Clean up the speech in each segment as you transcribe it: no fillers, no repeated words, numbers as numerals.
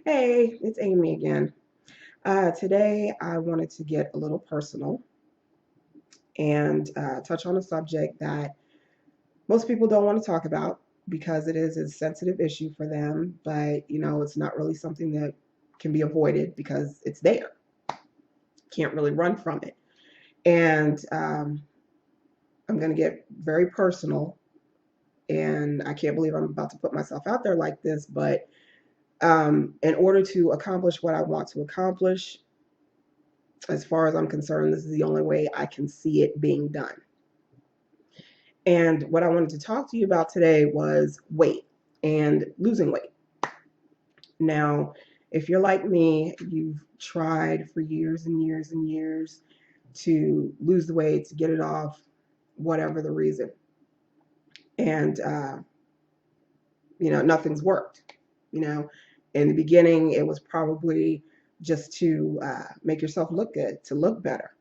Hey, it's Amy again. Today I wanted to get a little personal and touch on a subject that most people don't want to talk about because it is a sensitive issue for them, but it's not really something that can be avoided because it's there. Can't really run from it. And I'm going to get very personal, and I can't believe I'm about to put myself out there like this, but in order to accomplish what I want to accomplish, as far as I'm concerned, this is the only way I can see it being done. And what I wanted to talk to you about today was weight and losing weight. Now, if you're like me, you've tried for years and years and years to lose the weight, to get it off, whatever the reason. And, nothing's worked. You know, in the beginning, it was probably just to make yourself look good, to look better.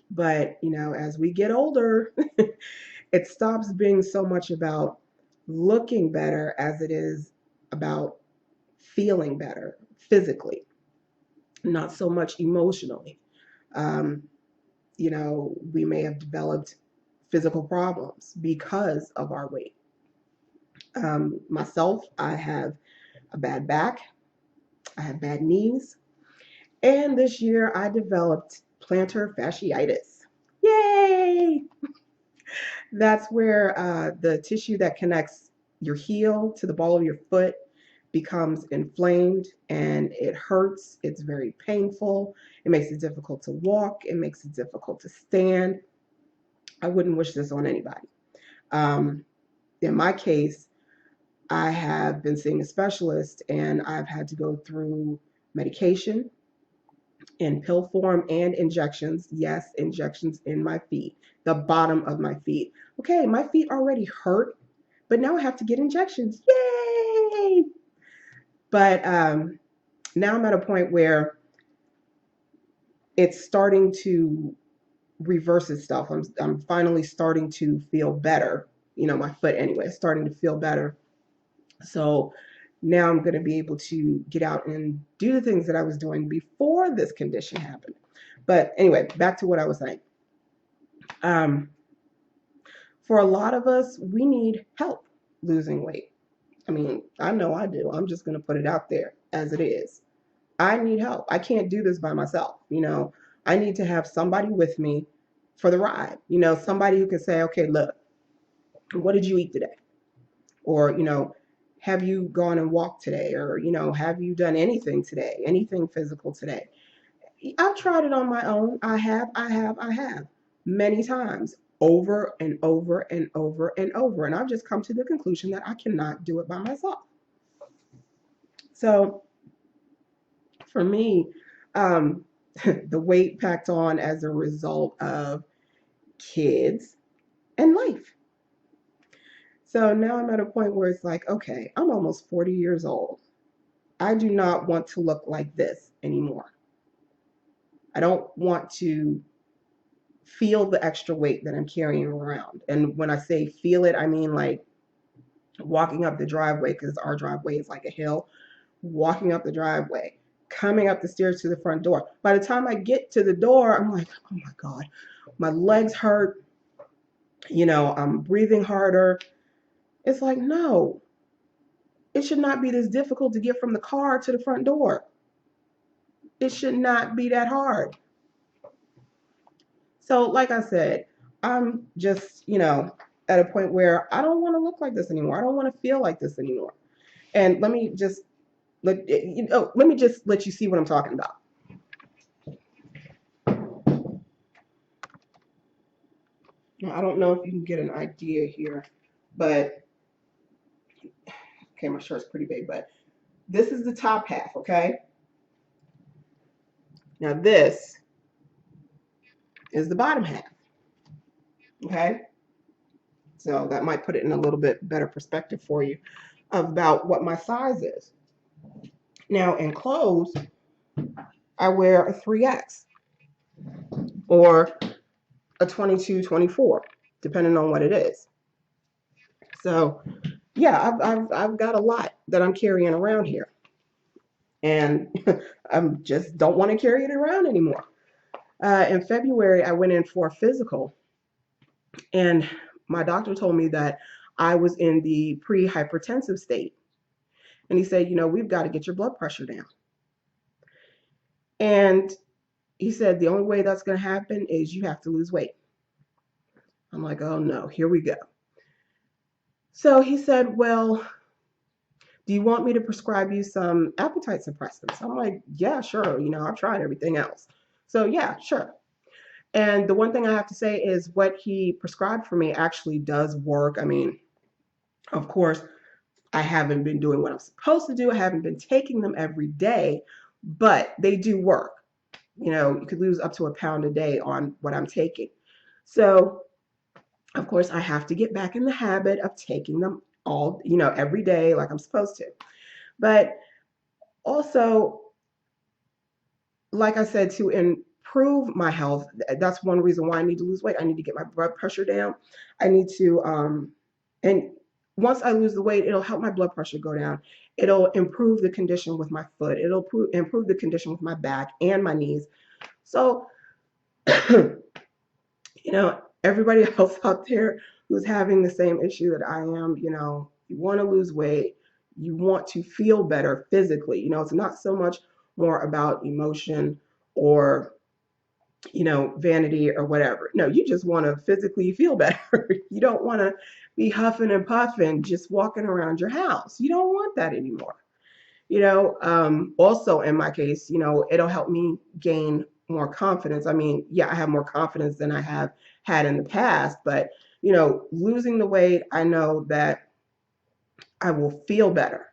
But, as we get older, it stops being so much about looking better as it is about feeling better physically, not so much emotionally. Um, we may have developed physical problems because of our weight. Myself, I have a bad back, I have bad knees, and this year I developed plantar fasciitis. Yay! That's where the tissue that connects your heel to the ball of your foot becomes inflamed and it hurts. It's very painful. It makes it difficult to walk. It makes it difficult to stand. I wouldn't wish this on anybody. Um, in my case, I have been seeing a specialist and I've had to go through medication in pill form and injections. Yes, injections in my feet, the bottom of my feet. Okay, my feet already hurt, but now I have to get injections. Yay! But now I'm at a point where it's starting to reverse itself. I'm finally starting to feel better. My foot anyway is starting to feel better. So now I'm going to be able to get out and do the things that I was doing before this condition happened. But anyway, back to what I was saying. Um, for a lot of us, we need help losing weight. I mean, I know I do. I'm just going to put it out there as it is. I need help. I can't do this by myself. I need to have somebody with me for the ride. Somebody who can say, okay, look, what did you eat today? Or, have you gone and walked today? Or, have you done anything today? Anything physical today? I've tried it on my own. I have many times over and over and over and over. And I've just come to the conclusion that I cannot do it by myself. So for me, um, the weight packed on as a result of kids and life. So now I'm at a point where it's like, okay, I'm almost 40 years old. I do not want to look like this anymore. I don't want to feel the extra weight that I'm carrying around. And when I say feel it, I mean like walking up the driveway, because our driveway is like a hill, walking up the driveway, coming up the stairs to the front door. By the time I get to the door, I'm like, oh my God, my legs hurt. I'm breathing harder. It's like, no, it should not be this difficult to get from the car to the front door. It should not be that hard. So, like I said, I'm just, at a point where I don't want to look like this anymore. I don't want to feel like this anymore. And let me just let you see what I'm talking about. Now, I don't know if you can get an idea here, but okay, my shirt's pretty big, but this is the top half, okay? Now this is the bottom half, okay? So that might put it in a little bit better perspective for you about what my size is. Now in clothes, I wear a 3X or a 22, 24, depending on what it is. So yeah, I've got a lot that I'm carrying around here. and I just don't want to carry it around anymore. In February, I went in for a physical, and my doctor told me that I was in the pre-hypertensive state. And he said, we've got to get your blood pressure down. And he said, the only way that's going to happen is you have to lose weight. I'm like, oh no, here we go. So he said, well, do you want me to prescribe you some appetite suppressants? I'm like, yeah, sure. I've tried everything else. So yeah, sure. And the one thing I have to say is what he prescribed for me actually does work. I mean, of course, I haven't been doing what I'm supposed to do. I haven't been taking them every day, but they do work. You could lose up to a pound a day on what I'm taking. So, of course, I have to get back in the habit of taking them all, every day like I'm supposed to. But also, like I said, to improve my health, that's one reason why I need to lose weight. I need to get my blood pressure down. I need to, and once I lose the weight, it'll help my blood pressure go down. It'll improve the condition with my foot. It'll improve the condition with my back and my knees. So, everybody else out there who's having the same issue that I am, you want to lose weight, you want to feel better physically. It's not so much more about emotion or, vanity or whatever. No, you just want to physically feel better. You don't want to be huffing and puffing just walking around your house. You don't want that anymore. Also in my case, it'll help me gain more confidence. I mean, yeah, I have more confidence than I have had in the past, but losing the weight, I know that I will feel better.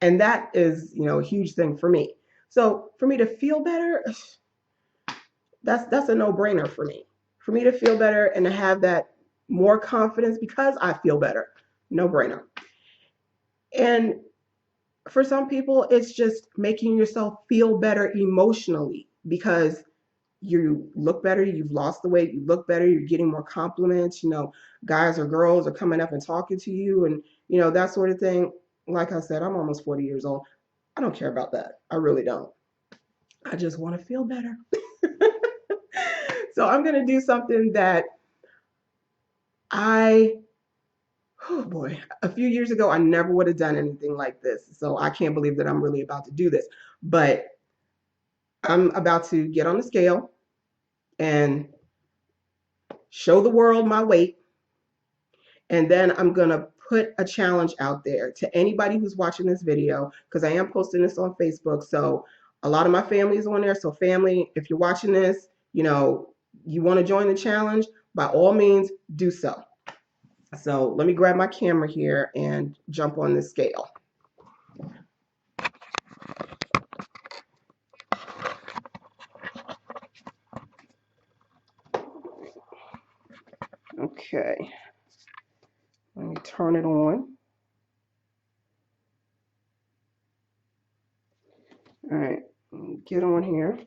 And that is, a huge thing for me. So for me to feel better, that's a no-brainer for me. For me to feel better and to have that more confidence because I feel better, no-brainer. And for some people, it's just making yourself feel better emotionally because you look better, you've lost the weight, you look better, you're getting more compliments, guys or girls are coming up and talking to you and, that sort of thing. Like I said, I'm almost 40 years old. I don't care about that. I really don't. I just want to feel better. So I'm going to do something that I oh boy, a few years ago, I never would have done anything like this. So I can't believe that I'm really about to do this. But I'm about to get on the scale and show the world my weight. And then I'm going to put a challenge out there to anybody who's watching this video because I am posting this on Facebook. So a lot of my family is on there. So, family, if you're watching this, you want to join the challenge, by all means, do so. So let me grab my camera here and jump on the scale. Okay, let me turn it on. All right, get on here.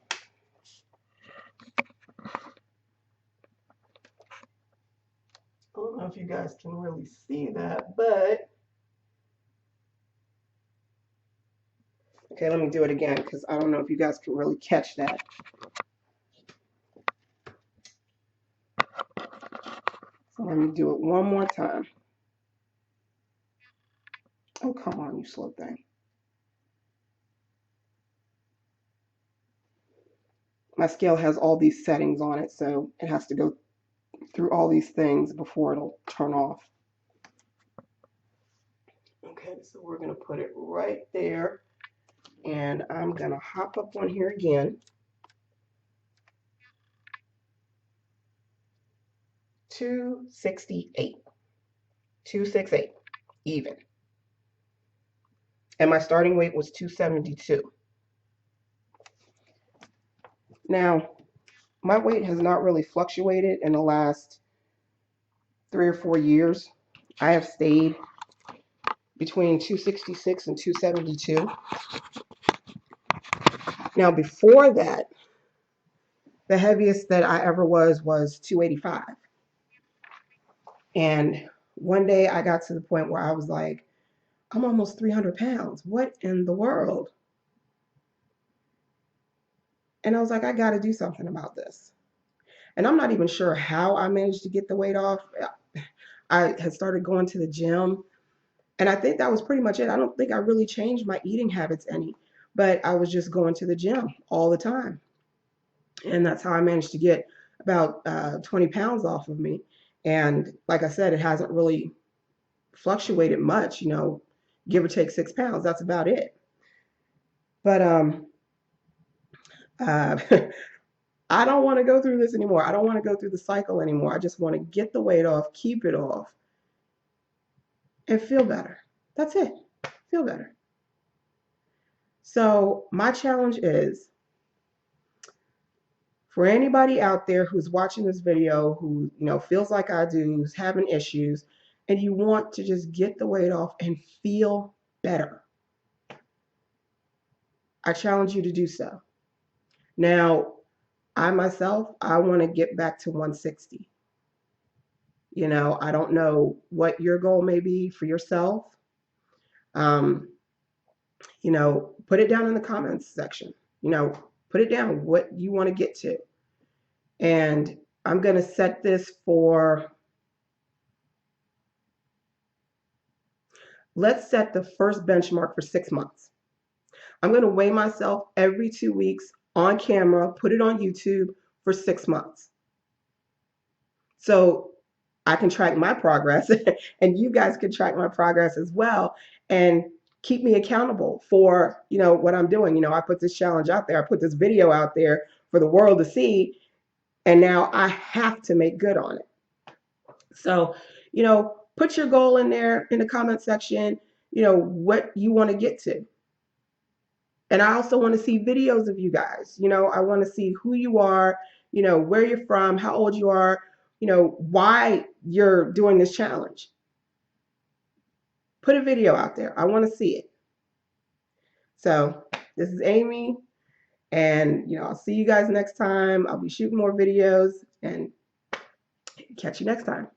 I don't know if you guys can really see that, but okay, let me do it again because I don't know if you guys can really catch that. So let me do it one more time. Oh, come on, you slow thing. My scale has all these settings on it, so it has to go through all these things before it'll turn off. Okay, so we're going to put it right there, and I'm going to hop up on here again. 268. 268, even. And my starting weight was 272. Now, my weight has not really fluctuated in the last 3 or 4 years. I have stayed between 266 and 272. Now, before that, the heaviest that I ever was 285. And one day I got to the point where I was like, I'm almost 300 pounds. What in the world? And I was like, I got to do something about this. And I'm not even sure how I managed to get the weight off. I had started going to the gym, and I think that was pretty much it. I don't think I really changed my eating habits any, but I was just going to the gym all the time. And that's how I managed to get about 20 pounds off of me. And like I said, it hasn't really fluctuated much, give or take 6 pounds. That's about it. But uh, I don't want to go through this anymore. I don't want to go through the cycle anymore. I just want to get the weight off, keep it off, and feel better. That's it. Feel better. So, my challenge is for anybody out there who's watching this video who, feels like I do, who's having issues, and you want to just get the weight off and feel better. I challenge you to do so. Now, I myself, I want to get back to 160. I don't know what your goal may be for yourself. Um, put it down in the comments section. Put it down what you want to get to. And I'm going to set this for, let's set the first benchmark for 6 months. I'm going to weigh myself every 2 weeks on camera, put it on YouTube for 6 months. So I can track my progress and you guys can track my progress as well and keep me accountable for, what I'm doing. I put this challenge out there. I put this video out there for the world to see, and now I have to make good on it. So, put your goal in there in the comment section, what you want to get to. And I also want to see videos of you guys. I want to see who you are, where you're from, how old you are, why you're doing this challenge. Put a video out there. I want to see it. So this is Amy, and I'll see you guys next time. I'll be shooting more videos, and catch you next time.